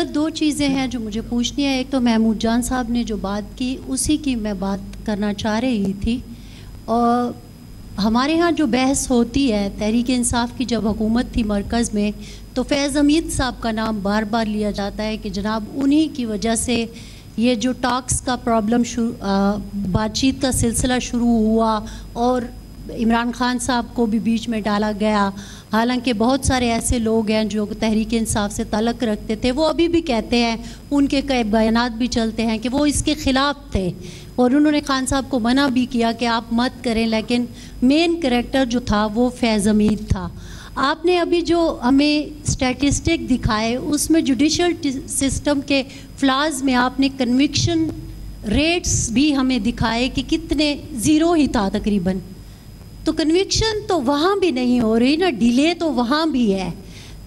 دو چیزیں ہیں جو مجھے پوچھنی ہے. ایک تو محمود جان صاحب نے جو بات کی اسی کی میں بات کرنا چاہ رہی تھی. اور ہمارے ہاں جو بحث ہوتی ہے تحریک انصاف کی جب حکومت تھی مرکز میں تو فیض حمید صاحب کا نام بار بار لیا جاتا ہے کہ جناب انہی کی وجہ سے یہ جو ٹاکس کا پرابلم بات چیت کا سلسلہ شروع ہوا اور عمران خان صاحب کو بھی بیچ میں ڈالا گیا. حالانکہ بہت سارے ایسے لوگ ہیں جو تحریک انصاف سے تعلق رکھتے تھے, وہ ابھی بھی کہتے ہیں, ان کے کئی بیانات بھی چلتے ہیں کہ وہ اس کے خلاف تھے اور انہوں نے خان صاحب کو منع بھی کیا کہ آپ مت کریں, لیکن مین کریکٹر جو تھا وہ فیض حمید تھا. آپ نے ابھی جو ہمیں اسٹیٹسٹک دکھائے اس میں جوڈیشل سسٹم کے فلاز میں آپ نے کنوکشن ریٹس بھی ہمیں دکھائے کہ کتنے زیرو ہی تھا تقریباً. تو کنوکشن تو وہاں بھی نہیں ہو رہی نا, ڈیلے تو وہاں بھی ہے.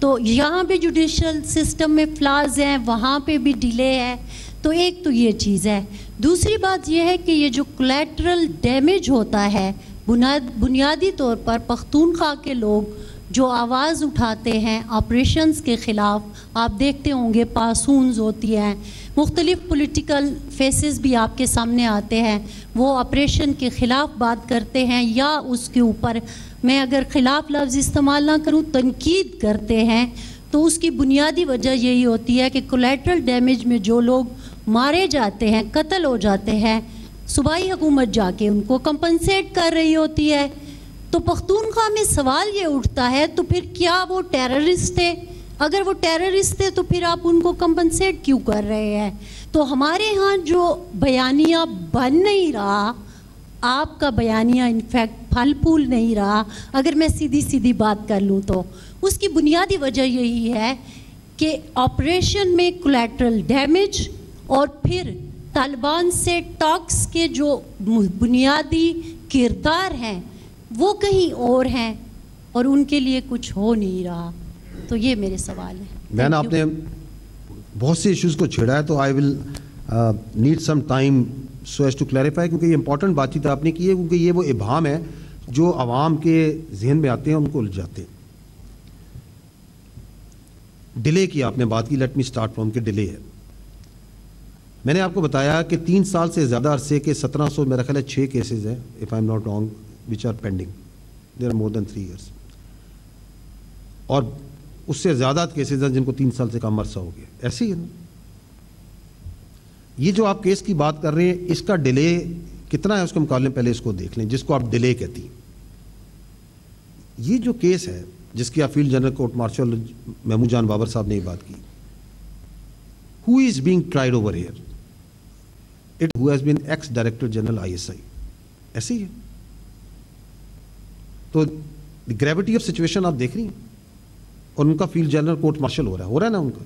تو یہاں پہ جوڈیشل سسٹم میں فلاز ہیں, وہاں پہ بھی ڈیلے ہے. تو ایک تو یہ چیز ہے. دوسری بات یہ ہے کہ یہ جو کولیٹرل ڈیمیج ہوتا ہے بنیادی طور پر پختونخوا کے لوگ جو آواز اٹھاتے ہیں آپریشنز کے خلاف, آپ دیکھتے ہوں گے پاسونز ہوتی ہیں, مختلف پولیٹیکل فیسز بھی آپ کے سامنے آتے ہیں, وہ آپریشن کے خلاف بات کرتے ہیں یا اس کے اوپر, میں اگر خلاف لفظ استعمال نہ کروں, تنقید کرتے ہیں. تو اس کی بنیادی وجہ یہی ہوتی ہے کہ کولیٹرل ڈیمیج میں جو لوگ مارے جاتے ہیں, قتل ہو جاتے ہیں, صوبائی حکومت جا کے ان کو کمپنسیٹ کر رہی ہوتی ہے. تو پختونخوا میں سوال یہ اٹھتا ہے تو پھر کیا وہ ٹیررسٹ تھے؟ اگر وہ ٹیررسٹ تھے تو پھر آپ ان کو کمپنسیٹ کیوں کر رہے ہیں؟ تو ہمارے ہاں جو بیانیہ بن نہیں رہا, آپ کا بیانیہ انفیکٹ پھل پھول نہیں رہا, اگر میں سیدھی بات کر لوں تو اس کی بنیادی وجہ یہی ہے کہ آپریشن میں کولیٹرل ڈیمیج اور پھر طالبان سے ٹاکس کے جو بنیادی کردار ہیں وہ کہیں اور ہیں اور ان کے لیے کچھ ہو نہیں رہا. تو یہ میرے سوال ہیں. میں نے آپ نے بہت سے ایشوز کو چھیڑا ہے تو I will need some time so as to clarify, کیونکہ یہ امپورٹنٹ بات چیت آپ نے کی ہے, کیونکہ یہ وہ ابہام ہے جو عوام کے ذہن میں آتے ہیں, ان کو الجھاتے ہیں. ڈیلے کی آپ نے بات کی, لیٹ می اسٹارٹ فرام کہ ڈیلے ہے. میں نے آپ کو بتایا کہ 3 سال سے زیادہ عرصے کے 1700 میرا خیال ہے 6 کیسز ہیں, if I am not wrong, which are pending. There are more than 3 years. اور اس سے زیادہ کیسز ہیں جن کو 3 سال سے کم عرصہ ہو گیا. ایسے ہی ہے نا. یہ جو آپ کیس کی بات کر رہے ہیں اس کا ڈیلے کتنا ہے اس کے مقابلے میں پہلے اس کو دیکھ لیں, جس کو آپ ڈیلے کہتی ہیں. یہ جو کیس ہے جس کی آپ field general court martial Mahmood Jan Babar sahab نے یہ بات کی, who is being tried over here? It who has been ex-Director General ISI. ایسے ہی ہے. تو گریوٹی آف سچویشن آپ دیکھ رہی ہیں, اور ان کا فیلڈ جنرل کورٹ مارشل ہو رہا ہے نا ان کا.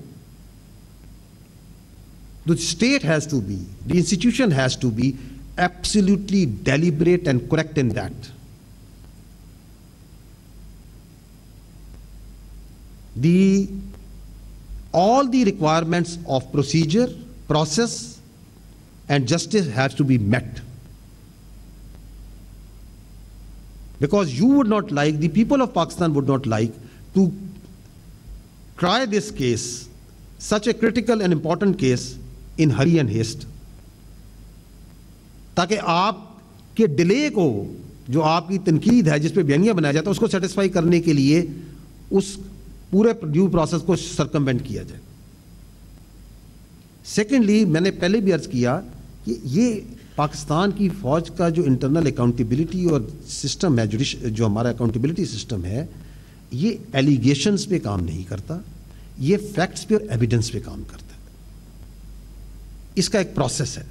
The state has to be, the institution has to be absolutely deliberate and correct in that. All the requirements of procedure, process and justice has to be met. Because you would not like, the people of Pakistan would not like to try this case, such a critical and important case, in hurry and haste. تاکہ آپ کے delay کو, جو آپ کی تنقید ہے جس پہ بیانیہ بنایا جاتا ہے, اس کو سیٹسفائی کرنے کے لیے اس پورے ڈیو پروسیس کو سرکموینٹ کیا جائے. سیکنڈلی, میں نے پہلے بھی عرض کیا کہ یہ پاکستان کی فوج کا جو انٹرنل اکاؤنٹیبلٹی اور سسٹم ہے, جو ہمارا اکاؤنٹیبلٹی سسٹم ہے, یہ ایلیگیشنز پہ کام نہیں کرتا, یہ فیکٹس پہ اور ایویڈنس پہ کام کرتا ہے. اس کا ایک پروسیس ہے.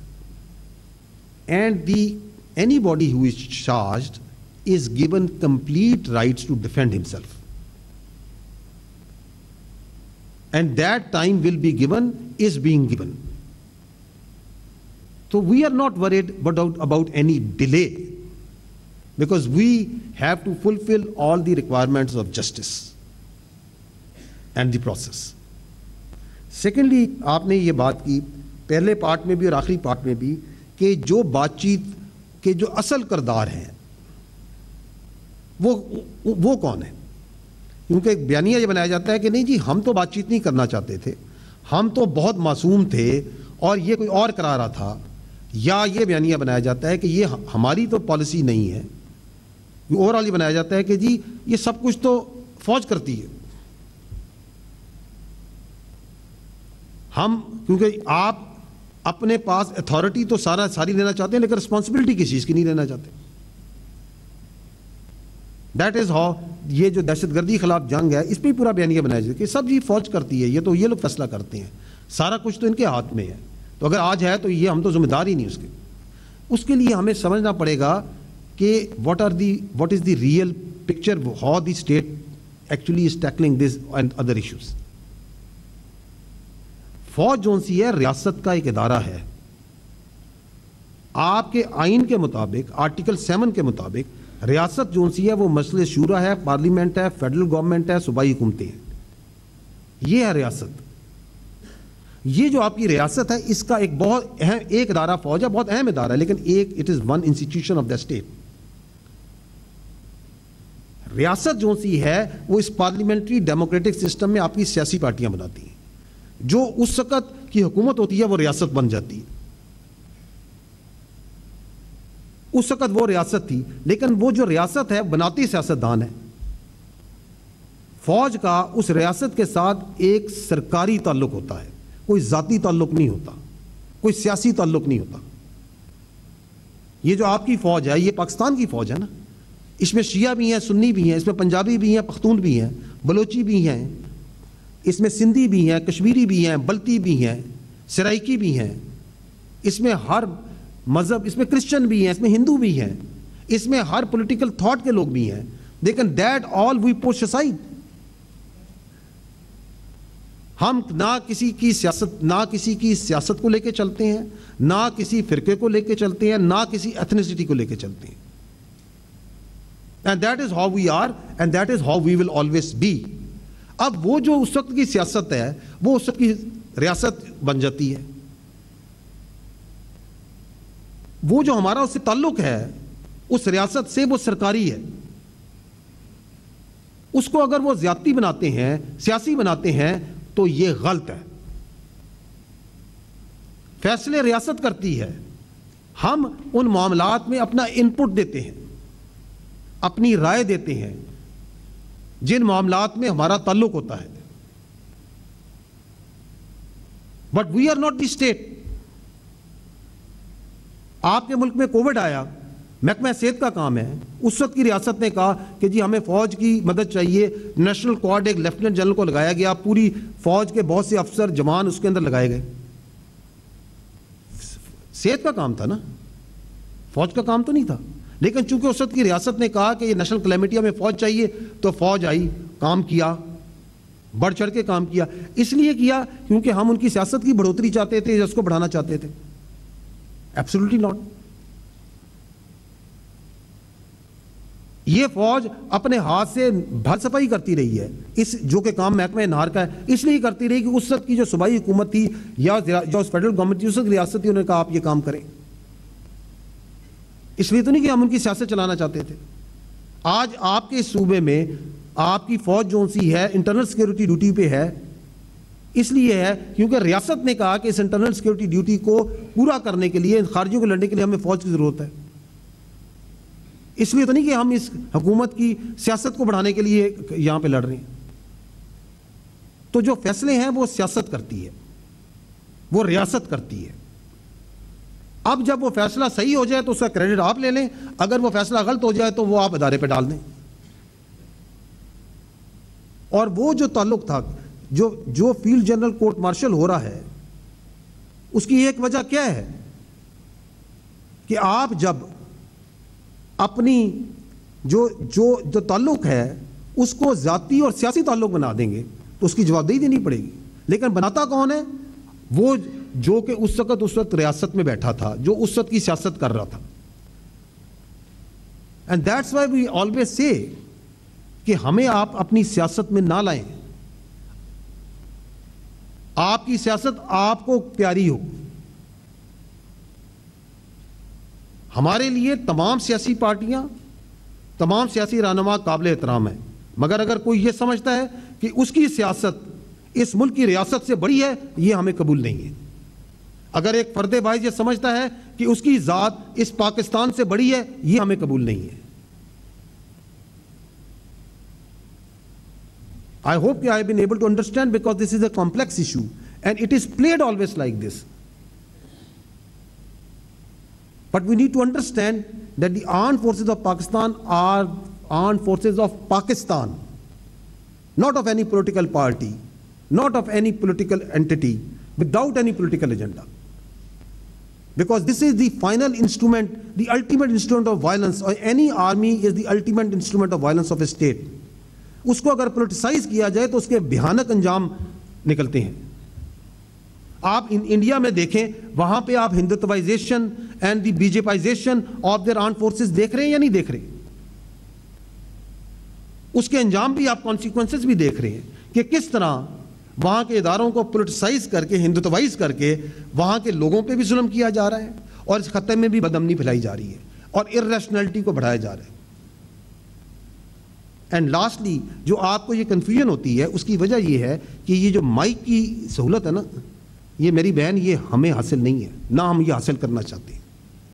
And anybody who is charged is given complete rights to defend himself, and that time will be given, is being given. So we are not worried about any delay, because we have to fulfill all the requirements of justice and the process. Secondly, آپ نے یہ بات کی پہلے part میں بھی اور آخری پارٹ میں بھی کہ جو بات چیت کے جو اصل کردار ہیں وہ کون ہے. کیونکہ ایک بیانیہ یہ بنایا جاتا ہے کہ نہیں جی ہم تو بات چیت نہیں کرنا چاہتے تھے, ہم تو بہت معصوم تھے اور یہ کوئی اور کرا رہا تھا، یا یہ بیانیہ بنایا جاتا ہے کہ یہ ہماری تو پالیسی نہیں ہے، اوور آل یہ بنایا جاتا ہے کہ جی یہ سب کچھ تو فوج کرتی ہے. ہم کیونکہ آپ اپنے پاس اتھارٹی تو ساری لینا چاہتے ہیں، لیکن رسپانسبلٹی کسی چیز کی نہیں لینا چاہتے. دیٹ از ہاؤ یہ جو دہشت گردی خلاف جنگ ہے اس پہ پورا بیانیہ بنایا جاتا ہے کہ سب جی فوج کرتی ہے، یہ تو یہ لوگ فیصلہ کرتے ہیں، سارا کچھ تو ان کے ہاتھ میں ہے. تو اگر آج ہے تو یہ ہم تو ذمہ دار ہی نہیں اس کے لیے ہمیں سمجھنا پڑے گا کہ what is the real picture, how the state actually is tackling this and other issues. فوج جو سی ہے ریاست کا ایک ادارہ ہے. آپ کے آئین کے مطابق آرٹیکل 7 کے مطابق ریاست جو سی ہے وہ مجلس شورا ہے، پارلیمنٹ ہے، فیڈرل گورنمنٹ ہے، صوبائی حکومتیں ہیں. یہ ہے ریاست. یہ جو آپ کی ریاست ہے اس کا ایک بہت اہم ایک ادارہ فوج ہے، بہت اہم ادارہ ہے، لیکن it is one institution of the state. ریاست جو سی ہے وہ اس پارلیمنٹری ڈیموکریٹک سسٹم میں آپ کی سیاسی پارٹیاں بناتی ہیں. جو اس وقت کی حکومت ہوتی ہے وہ ریاست بن جاتی ہے. اس وقت وہ ریاست تھی، لیکن وہ جو ریاست ہے بناتی سیاستدان ہے. فوج کا اس ریاست کے ساتھ ایک سرکاری تعلق ہوتا ہے، کوئی ذاتی تعلق نہیں ہوتا، کوئی سیاسی تعلق نہیں ہوتا. یہ جو آپ کی فوج ہے یہ پاکستان کی فوج ہے نا. اس میں شیعہ بھی ہیں، سنی بھی ہیں، اس میں پنجابی بھی ہیں، پختون بھی ہیں، بلوچی بھی ہیں، اس میں سندھی بھی ہیں، کشمیری بھی ہیں، بلتی بھی ہیں، سرائکی بھی ہیں. اس میں ہر مذہب، اس میں کرسچن بھی ہیں، اس میں ہندو بھی ہیں، اس میں ہر پولیٹیکل تھاٹ کے لوگ بھی ہیں. لیکن دیٹ آل وی پوش اسائڈ. ہم نہ کسی کی سیاست کو لے کے چلتے ہیں، نہ کسی فرقے کو لے کے چلتے ہیں، نہ کسی ایتھنیسٹی کو لے کے چلتے ہیں. And that is how we are and that is how we will always be. اب وہ جو اس وقت کی سیاست ہے وہ اس وقت کی ریاست بن جاتی ہے. وہ جو ہمارا اس سے تعلق ہے اس ریاست سے وہ سرکاری ہے. اس کو اگر وہ زیادتی بناتے ہیں، سیاسی بناتے ہیں تو یہ غلط ہے. فیصلے ریاست کرتی ہے. ہم ان معاملات میں اپنا انپٹ دیتے ہیں، اپنی رائے دیتے ہیں جن معاملات میں ہمارا تعلق ہوتا ہے. But we are not the state. آپ کے ملک میں کووڈ آیا، محکمہ صحت کا کام ہے. اس وقت کی ریاست نے کہا کہ جی ہمیں فوج کی مدد چاہیے. نیشنل کوارڈ ایک لیفٹیننٹ جنرل کو لگایا گیا، پوری فوج کے بہت سے افسر جوان اس کے اندر لگائے گئے. صحت کا کام تھا نا، فوج کا کام تو نہیں تھا. لیکن چونکہ اس وقت کی ریاست نے کہا کہ یہ نیشنل کلیمٹی ہمیں فوج چاہیے تو فوج آئی، کام کیا، بڑھ چڑھ کے کام کیا. اس لیے کیا کیونکہ ہم ان کی سیاست کی بڑھوتری چاہتے تھے یا اس کو بڑھانا چاہتے تھے؟ Absolutely not. یہ فوج اپنے ہاتھ سے بھر صفائی کرتی رہی ہے، اس جو کہ کام محکمہ نہار کا ہے اس لیے کرتی رہی کہ اس وقت کی جو صوبائی حکومت تھی یا جو فیڈرل گورنمنٹ تھی، اس وقت ریاست تھی، انہوں نے کہا آپ یہ کام کریں. اس لیے تو نہیں کہ ہم ان کی سیاست چلانا چاہتے تھے. آج آپ کے صوبے میں آپ کی فوج جو سی ہے انٹرنل سیکیورٹی ڈیوٹی پہ ہے، اس لیے ہے کیونکہ ریاست نے کہا کہ اس انٹرنل سیکیورٹی ڈیوٹی کو پورا کرنے کے لیے، خارجیوں کو لڑنے کے لیے ہمیں فوج کی ضرورت ہے. اس لیے تو نہیں کہ ہم اس حکومت کی سیاست کو بڑھانے کے لیے یہاں پہ لڑ رہے ہیں. تو جو فیصلے ہیں وہ سیاست کرتی ہے، وہ ریاست کرتی ہے. اب جب وہ فیصلہ صحیح ہو جائے تو اس کا کریڈٹ آپ لے لیں، اگر وہ فیصلہ غلط ہو جائے تو وہ آپ ادارے پہ ڈال دیں. اور وہ جو تعلق تھا، جو فیلڈ جنرل کورٹ مارشل ہو رہا ہے، اس کی ایک وجہ کیا ہے کہ آپ جب اپنی جو تعلق ہے اس کو ذاتی اور سیاسی تعلق بنا دیں گے تو اس کی جوابدہی دینی پڑے گی. لیکن بناتا کون ہے؟ وہ جو کہ اس وقت ریاست میں بیٹھا تھا، جو اس وقت کی سیاست کر رہا تھا. And that's why we always say کہ ہمیں آپ اپنی سیاست میں نہ لائیں. آپ کی سیاست آپ کو پیاری ہو. ہمارے لیے تمام سیاسی پارٹیاں، تمام سیاسی رہنما قابل احترام ہیں، مگر اگر کوئی یہ سمجھتا ہے کہ اس کی سیاست اس ملک کی ریاست سے بڑی ہے، یہ ہمیں قبول نہیں ہے۔ اگر ایک فرد باعث یہ سمجھتا ہے کہ اس کی ذات اس پاکستان سے بڑی ہے، یہ ہمیں قبول نہیں ہے۔ I hope I have been able to understand, because this is a complex issue and it is played always like this. But we need to understand that the armed forces of Pakistan are armed forces of Pakistan, not of any political party, not of any political entity, without any political agenda. Because this is the final instrument, the ultimate instrument of violence, or any army is the ultimate instrument of violence of a state. اس کو اگر politicise کیا جائے تو اس کے بھیانک انجام نکلتے ہیں۔ آپ انڈیا میں دیکھیں، وہاں پہ آپ hindutvaization and the BJPization of their armed forces دیکھ رہے ہیں یا نہیں دیکھ رہے؟ اس کے انجام بھی آپ کانسیکوینسز بھی دیکھ رہے ہیں کہ کس طرح وہاں کے اداروں کو پولیٹیسائز کر کے، ہندوتوائز کر کے وہاں کے لوگوں پہ بھی ظلم کیا جا رہا ہے، اور اس خطے میں بھی بدامنی پھیلائی جا رہی ہے اور ارریشنلٹی کو بڑھایا جا رہا ہے۔ اینڈ لاسٹلی جو آپ کو یہ کنفیوژن ہوتی ہے، اس کی وجہ یہ ہے کہ یہ جو مائک کی سہولت ہے نا، یہ میری بہن، یہ ہمیں حاصل نہیں ہے، نہ ہم یہ حاصل کرنا چاہتے ہیں۔